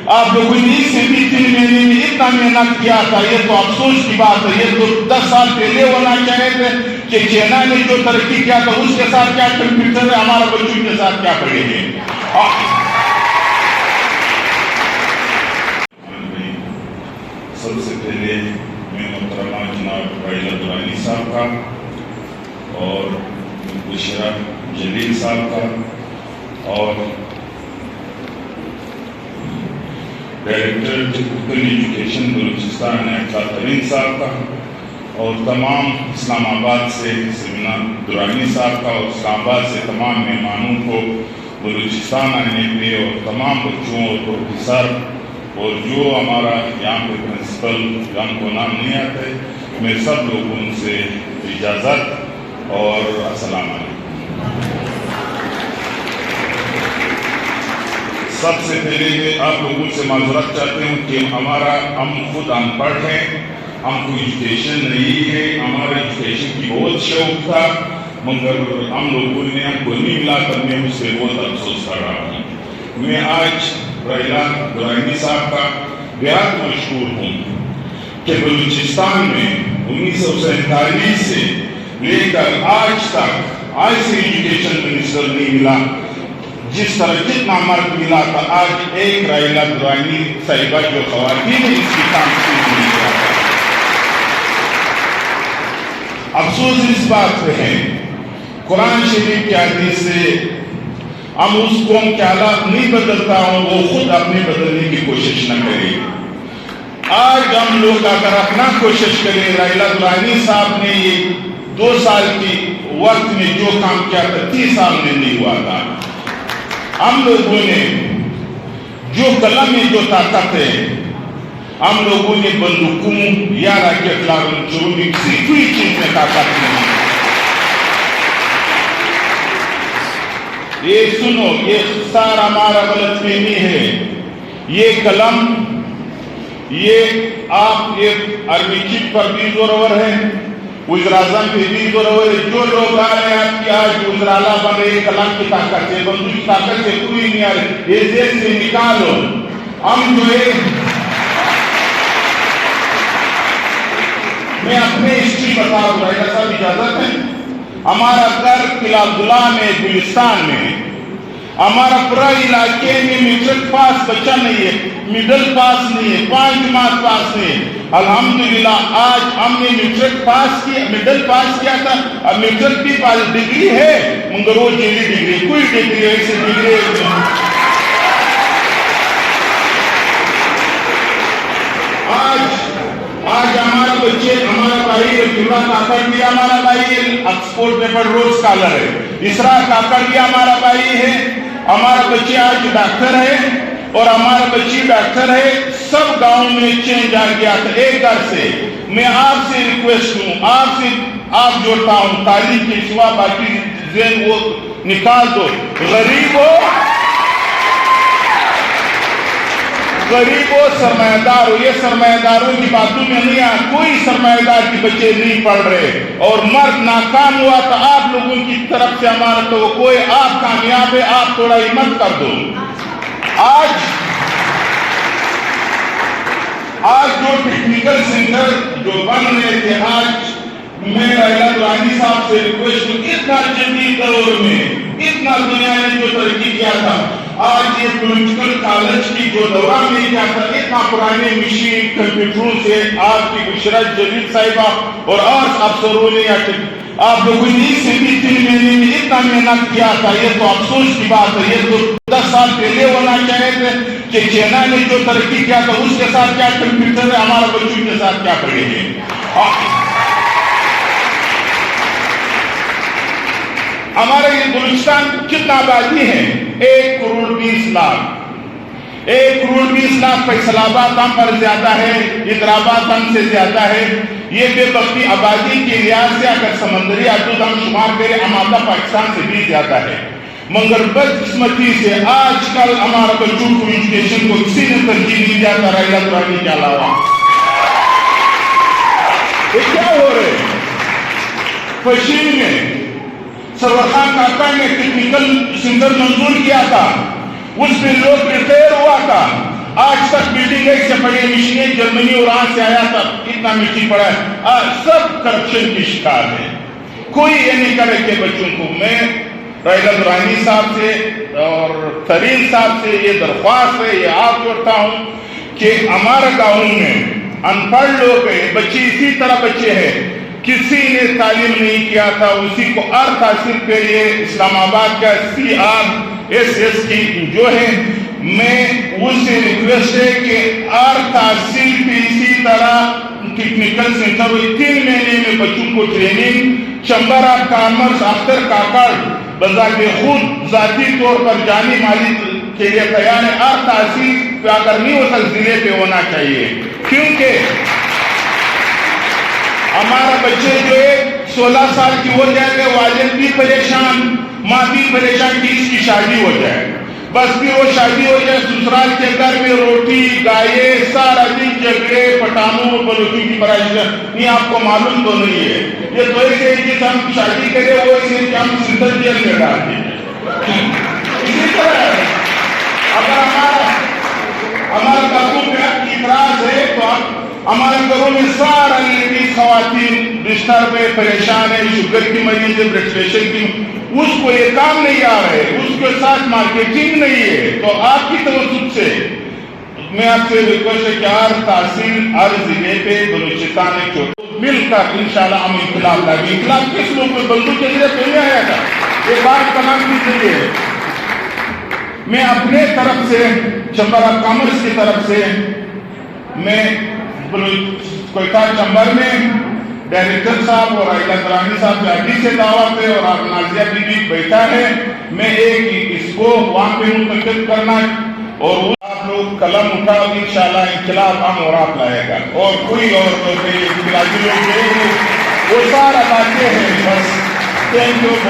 آپ لوگوں نے اس سے بھی 3 مہینے میں اتنا محنت کیا تھا، یہ تو افسوس کی بات ہے۔ یہ تو 10 سال پہلے ہونا چاہے تھے کہ چائنا نے جو ترقی کیا تھا اس کے ساتھ کیا کمپیوٹر ہے، ہمارا بچوں کے ساتھ کیا پڑے گے۔ سب سے پہلے میں محترمہ جناب رائلہ درانی صاحب کا اور بشرا جلیل صاحب کا اور ڈائریکٹر ٹیکنیکل ایجوکیشن بلوچستان نیکا ترین صاحب کا اور تمام اسلام آباد سے سمینا درانی صاحب کا اور اسلام آباد سے تمام مہمانوں کو بلوچستان آنے پہ اور تمام بچوں اور پروفیسر اور جو ہمارا یہاں پہ پرنسپل جن کو نام نہیں آتا ہے، میں سب لوگوں سے اجازت اور السلام علیکم۔ سب سے پہلے میں آپ لوگوں سے معذرت چاہتے ہوں کہ ہم خود ان پڑھ ہیں، ہم کو ایجوکیشن نہیں ہے، ہمارا ایجوکیشن کی بہت شوق تھا مگر ہم لوگوں نے ہم کو نہیں ملا کر میں اس سے بہت افسوس کر رہا ہوں۔ میں آج رائلہ درانی صاحب کا بہت مشکور ہوں کہ بلوچستان میں 1947 سے لے کر آج تک آج سے ایجوکیشن منسٹر نہیں ملا جس طرح جتنا مرد ملا تھا آج ایک رائلہ درانی صاحبہ جو خواتین نے اس کی تنصیب نہیں کیا تھا۔ افسوس اس بات پہ ہے قرآن شریف کی حدیث سے ہم اس قوم کے حالات نہیں بدلتا ہوں، وہ خود اپنے بدلنے کی کوشش نہ کرے۔ آج ہم لوگ اگر اپنا کوشش کریں، رائلہ درانی صاحب نے یہ 2 سال کی وقت میں جو کام کیا تھا 30 سال میں نہیں ہوا تھا۔ ہم لوگوں نے جو قلم میں جو طاقت ہے، ہم لوگوں نے بندوقوں یا راکٹ لانچروں میں کسی کوئی چیز میں طاقت نہیں۔ یہ سنو، یہ سارا ہمارا غلط فہمی ہے۔ یہ قلم یہ آپ ایک عربی چیٹ پر بھی زورور ہے، وزیر اعظم پہ بھی زورور ہے۔ جو لوگ آ رہے ہیں آپ کی آج وزراء بن رہے قلم کی طاقت ہے، بندوق کی طاقت سے کوئی نہیں آ رہی، یہ ذہن سے نکالو۔ ہم جو ہے میں اپنے ہسٹری بتا دوں، رائلہ صاحب اجازت ہے؟ ہمارا گھر قلعہ عبداللہ میں گلستان میں، ہمارا پورا علاقے میں میٹرک پاس بچہ نہیں ہے، مڈل پاس نہیں ہے، 5 جماعت پاس نہیں ہے۔ الحمدللہ آج ہم نے میٹرک پاس کیا، مڈل پاس کیا تھا، اب میٹرک بھی پاس ڈگری ہے مگر وہ جیلی ڈگری، کوئی ڈگری ایسی ڈگری آج ہمارا بچے، ہمارا بھائی جملہ کاکڑ بھی ہمارا بھائی آکسفورڈ میں پڑھ رہا اسکالر ہے، اسرا کاکڑ بھی ہمارا بھائی ہے، ہمارا بچے آج ڈاکٹر ہے اور ہمارا بچی ڈاکٹر ہے۔ سب گاؤں میں چینج آ گیا تھا ایک گھر سے۔ میں آپ سے ریکویسٹ ہوں، آپ جوڑتا ہوں، تعلیم کے سوا باقی ذہن وہ نکال دو۔ غریب ہو سرمایہ دار ہو، یہ سرمایہ داروں کی باتوں میں نہیں آ، کوئی سرمایہ دار کے بچے نہیں پڑھ رہے اور مرد ناکام ہوا تو آپ لوگوں کی طرف سے ہمارا تو کوئی آپ کامیاب ہے، آپ تھوڑا ہمت کر دو۔ آج جو ٹیکنیکل سینٹر جو بن رہے تھے، آج میں رائلہ درانی صاحب سے ریکویسٹ ہوں، اتنا جدید دور میں اتنا دنیا نے جو ترقی کیا تھا، آج یہ پولیٹیکل کالج کی جو دورہ میں کیا تھا، اتنا پرانے مشین کمپیوٹروں سے آپ کی بشرا جلیل صاحبہ اور افسروں نے آپ لوگوں نے اس سے بھی 3 مہینے میں اتنا محنت کیا تھا، یہ تو افسوس کی بات ہے۔ یہ تو 10 سال پہلے ہونا چاہے تھے کہ چائنا نے جو ترقی کیا تھا اس کے ساتھ کیا کمپیوٹر ہے، ہمارا بچوں کے ساتھ کیا پڑے گے۔ ہمارے یہ بلوچستان کتنا آبادی ہے؟ 1 کروڑ 20 لاکھ، 1 کروڑ 20 لاکھ۔ فیصل آباد ہم پر زیادہ ہے، حیدرآباد ہم سے زیادہ ہے۔ یہ بے بختی آبادی کے لحاظ سے اگر سمندری حدود ہم شمار کریں، ہم آدھا پاکستان سے بھی زیادہ ہے، مگر بدقسمتی سے آج کل ہمارا بچوں کو ایجوکیشن کو کسی نے ترجیح نہیں دیا تھا رائلہ درانی کے علاوہ۔ یہ کیا ہو رہے ہیں؟ فشین میں سرور خان کاکڑ نے ٹیکنیکل سینٹر منظور کیا تھا، اس میں لوگ ریٹائر ہوا تھا۔ آج تک بلڈنگ ایک سے پڑی مشینیں جرمنی اور وہاں سے آیا تھا اتنا مٹی پڑا ہے، آج سب کرپشن کی شکار ہے. کوئی یہ نہیں کرے کہ بچوں کو. میں ریلا درانی صاحب سے اور ترین صاحب سے یہ درخواست ہے، یہ آپ کرتا ہوں کہ ہمارے گاؤں میں ان پڑھ لوگ ہیں، بچے اسی طرح بچے ہیں، کسی نے تعلیم نہیں کیا تھا، اسی کو ارتھ حاصل کے لیے اسلام آباد کا CRSS کی جو ہے، میں اس سے ریکویسٹ ہے کہ ارتھ حاصل بھی اسی طرح ٹیکنیکل سینٹر 3 مہینے میں بچوں کو training. Chamber of commerce Akhtar Kakar بذات خود ذاتی طور پر جانی مالی کے لیے تیار ہے. ارتھ حاصل اگر نہیں ہو سکتا ضلع پہ ہونا چاہیے، کیونکہ ہمارا بچے جو ہے 16 سال کی ہو جائے گا، والد بھی پریشان، ماں بھی پریشان کہ اس کی شادی ہو جائے. بس پھر وہ شادی ہو جائے، سسرال کے گھر میں روٹی گائے سارا دن جھگڑے پٹھانوں بلوچوں کی پرائشن. نہیں آپ کو معلوم تو نہیں ہے، یہ تو ایسے جس ہم شادی کرے وہ ایسے کہ ہم سندر جیل میں ڈال دیں. اسی طرح اگر ہمارا گھروں میں اعتراض ہے تو ہمارے گھروں میں سارا لیڈیز خواتین بستر پہ پریشان ہے، شوگر کی مریض ہے، بلڈ پریشر کی، اس کو یہ کام نہیں آ رہے، اس کے ساتھ مارکیٹنگ نہیں ہے. تو آپ کی توسط سے میں آپ سے ریکویسٹ ہے کہ ہر تحصیل ہر ضلع پہ بلوچستان مل کر انشاءاللہ ہم انقلاب لائیں گے. انقلاب کس لوگ میں بندوق کے ذریعے تو نہیں آیا تھا، یہ بات تمام کی ذریعے ہے. میں اپنے طرف سے چیمبر آف کامرس کی طرف سے میں کوئٹہ چیمبر میں ڈائریکٹر صاحب اور ریلا درانی صاحب جاتی سے دعوت ہے، اور آپ نازیہ بی بی بیٹھا ہے، میں ایک اس کو وہاں پہ منتخب کرنا ہے، اور آپ لوگ قلم اٹھا انشاءاللہ انقلاب ہم اور آپ لائے گا. اور کوئی اور انقلابی لوگ وہ سارا باتیں ہیں بس. Thank you.